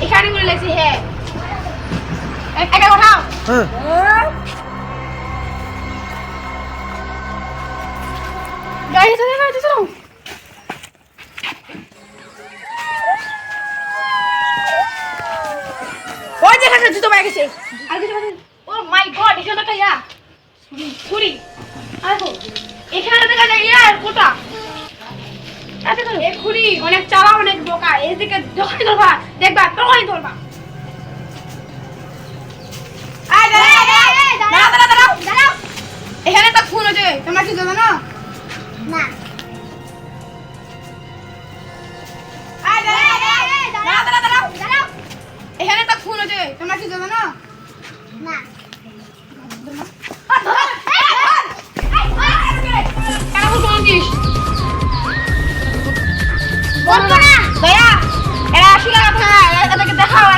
এখানে করে লেখছি হ্যাঁ একা উঠাও গাড়ি চলো ওই যে এখানে জুতো বাইরে গেছে আর কিছু ও মাই গড এখানে একটা ইয়া ছুরি আসো এখানে দেখা যায় ইয়া কোটা আচ্ছা তো এই খুরি অনেক চালা অনেক বোকা এদিকে যখনই ধরবা দেখবা তখনই ধরবা আয় দাঁড়াও এখানে তো খুন হচ্ছে তোমরা কি জানো না না আয় দাঁড়াও এখানে তো খুন হচ্ছে তোমরা কি জানো না না কেন বলছিস বলতো না দয়া এরা আসলে কথা এটাকে দেখাও আর